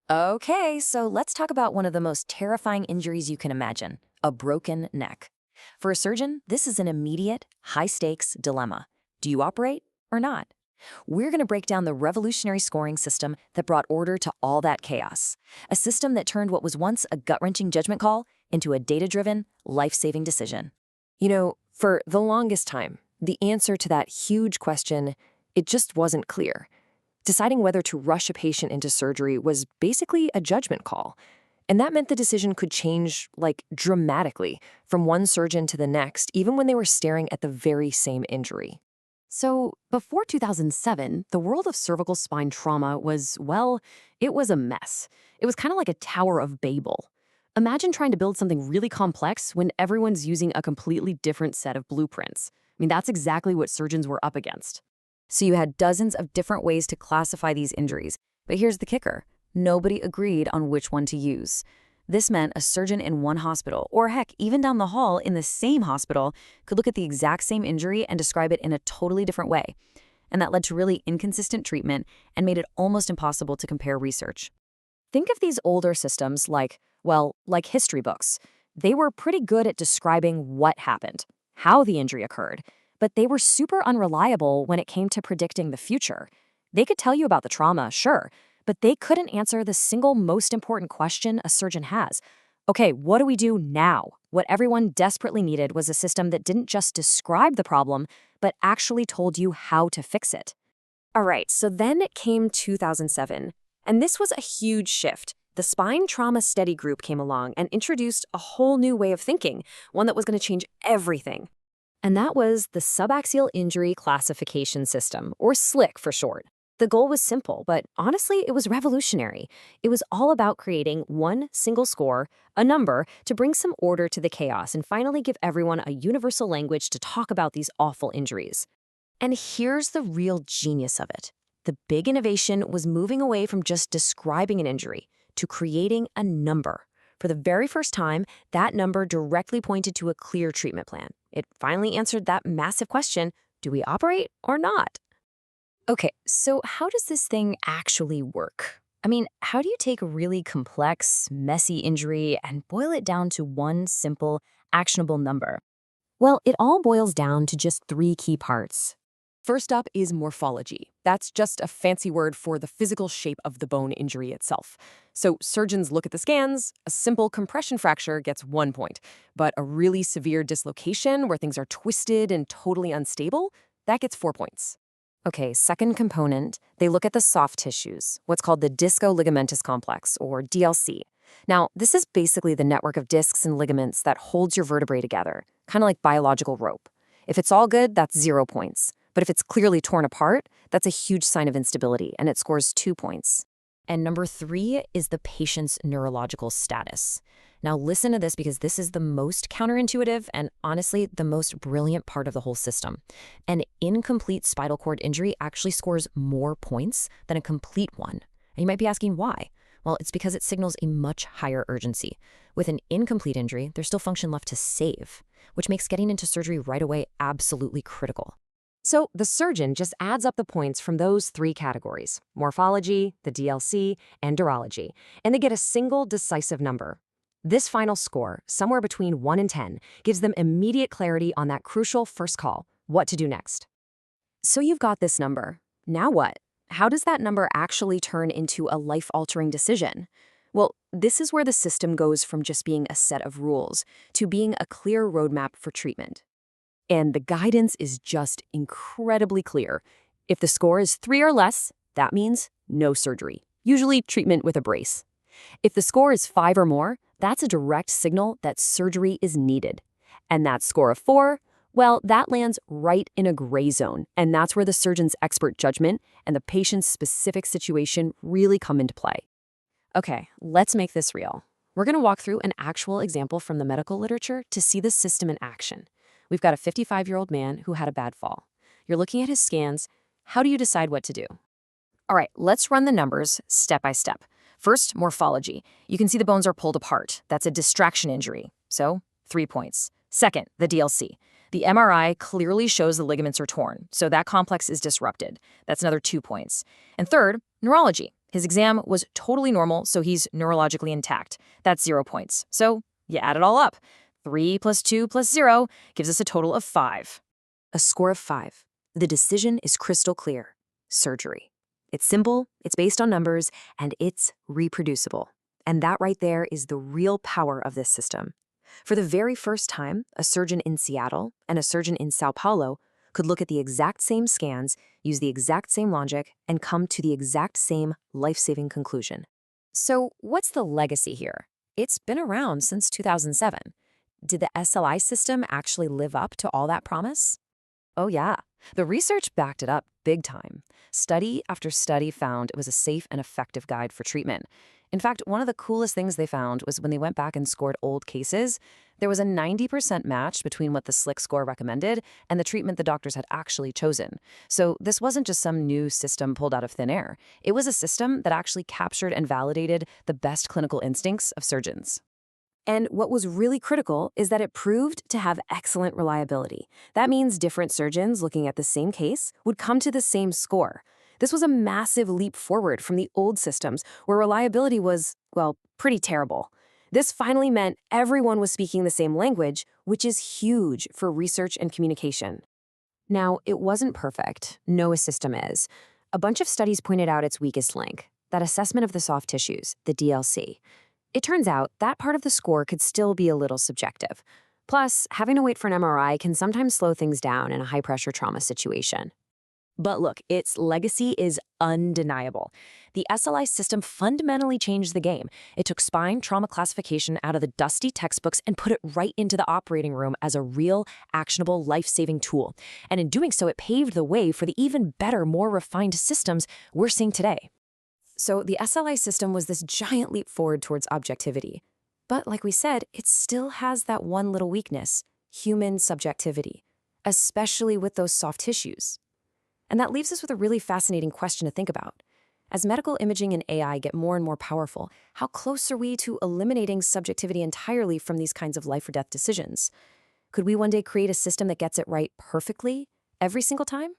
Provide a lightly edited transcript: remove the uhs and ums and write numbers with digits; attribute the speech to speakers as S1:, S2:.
S1: Okay, so let's talk about one of the most terrifying injuries you can imagine, a broken neck. For a surgeon, this is an immediate, high-stakes dilemma. Do you operate or not? We're going to break down the revolutionary scoring system that brought order to all that chaos. A system that turned what was once a gut-wrenching judgment call into a data-driven, life-saving decision.
S2: For the longest time, the answer to that huge question, it just wasn't clear. Deciding whether to rush a patient into surgery was basically a judgment call. And that meant the decision could change, dramatically, from one surgeon to the next, even when they were staring at the very same injury.
S3: So, before 2007, the world of cervical spine trauma was, well, it was a mess. It was kind of like a Tower of Babel. Imagine trying to build something really complex when everyone's using a completely different set of blueprints. I mean, that's exactly what surgeons were up against.
S1: So you had dozens of different ways to classify these injuries. But here's the kicker. Nobody agreed on which one to use. This meant a surgeon in one hospital, or heck, even down the hall in the same hospital, could look at the exact same injury and describe it in a totally different way. And that led to really inconsistent treatment and made it almost impossible to compare research. Think of these older systems like history books. They were pretty good at describing what happened, how the injury occurred, but they were super unreliable when it came to predicting the future. They could tell you about the trauma, sure, but they couldn't answer the single most important question a surgeon has. Okay, what do we do now? What everyone desperately needed was a system that didn't just describe the problem, but actually told you how to fix it.
S2: All right, so then came 2007, and this was a huge shift. The Spine Trauma Study Group came along and introduced a whole new way of thinking, one that was going to change everything. And that was the Subaxial Injury Classification System, or SLIC for short. The goal was simple, but honestly, it was revolutionary. It was all about creating one single score, a number, to bring some order to the chaos and finally give everyone a universal language to talk about these awful injuries. And here's the real genius of it. The big innovation was moving away from just describing an injury to creating a number. For the very first time, that number directly pointed to a clear treatment plan. It finally answered that massive question, do we operate or not?
S1: Okay, so how does this thing actually work? I mean, how do you take a really complex, messy injury and boil it down to one simple, actionable number?
S2: Well, it all boils down to just three key parts.
S4: First up is morphology. That's just a fancy word for the physical shape of the bone injury itself. So surgeons look at the scans, a simple compression fracture gets 1 point, but a really severe dislocation where things are twisted and totally unstable, that gets 4 points.
S2: Okay, second component, they look at the soft tissues, what's called the disco-ligamentous complex, or DLC. Now, this is basically the network of discs and ligaments that holds your vertebrae together, kind of like biological rope. If it's all good, that's 0 points. But if it's clearly torn apart, that's a huge sign of instability, and it scores 2 points. And number 3 is the patient's neurological status. Now listen to this because this is the most counterintuitive and honestly the most brilliant part of the whole system. An incomplete spinal cord injury actually scores more points than a complete one. And you might be asking why? Well, it's because it signals a much higher urgency. With an incomplete injury, there's still function left to save, which makes getting into surgery right away absolutely critical. So the surgeon just adds up the points from those three categories, morphology, the DLC, and neurology, and they get a single decisive number. This final score, somewhere between 1 and 10, gives them immediate clarity on that crucial first call, what to do next. So you've got this number. Now what? How does that number actually turn into a life-altering decision? Well, this is where the system goes from just being a set of rules to being a clear roadmap for treatment. And the guidance is just incredibly clear. If the score is 3 or less, that means no surgery, usually treatment with a brace. If the score is 5 or more, that's a direct signal that surgery is needed. And that score of 4, well, that lands right in a gray zone, and that's where the surgeon's expert judgment and the patient's specific situation really come into play. Okay, let's make this real. We're going to walk through an actual example from the medical literature to see the system in action. We've got a 55-year-old man who had a bad fall. You're looking at his scans. How do you decide what to do? All right, let's run the numbers step by step. First, morphology. You can see the bones are pulled apart. That's a distraction injury, so 3 points. Second, the DLC. The MRI clearly shows the ligaments are torn, so that complex is disrupted. That's another 2 points. And third, neurology.
S1: His exam was totally normal, so he's neurologically intact. That's 0 points. So you add it all up. 3 plus 2 plus 0 gives us a total of 5.
S2: A score of 5. The decision is crystal clear. Surgery. It's simple, it's based on numbers, and it's reproducible. And that right there is the real power of this system. For the very first time, a surgeon in Seattle and a surgeon in Sao Paulo could look at the exact same scans, use the exact same logic, and come to the exact same life-saving conclusion.
S1: So what's the legacy here? It's been around since 2007. Did the SLI system actually live up to all that promise? Oh yeah, the research backed it up big time. Study after study found it was a safe and effective guide for treatment. In fact, one of the coolest things they found was when they went back and scored old cases, there was a 90% match between what the SLIC score recommended and the treatment the doctors had actually chosen. So this wasn't just some new system pulled out of thin air. It was a system that actually captured and validated the best clinical instincts of surgeons.
S2: And what was really critical is that it proved to have excellent reliability. That means different surgeons looking at the same case would come to the same score. This was a massive leap forward from the old systems where reliability was, well, pretty terrible. This finally meant everyone was speaking the same language, which is huge for research and communication. Now, it wasn't perfect. No system is. A bunch of studies pointed out its weakest link, that assessment of the soft tissues, the DLC. It turns out that part of the score could still be a little subjective. Plus, having to wait for an MRI can sometimes slow things down in a high-pressure trauma situation.
S1: But look, its legacy is undeniable. The SLI system fundamentally changed the game. It took spine trauma classification out of the dusty textbooks and put it right into the operating room as a real, actionable, life-saving tool. And in doing so, it paved the way for the even better, more refined systems we're seeing today.
S2: So the SLI system was this giant leap forward towards objectivity. But like we said, it still has that one little weakness, human subjectivity, especially with those soft tissues. And that leaves us with a really fascinating question to think about. As medical imaging and AI get more and more powerful, how close are we to eliminating subjectivity entirely from these kinds of life or death decisions? Could we one day create a system that gets it right perfectly, every single time?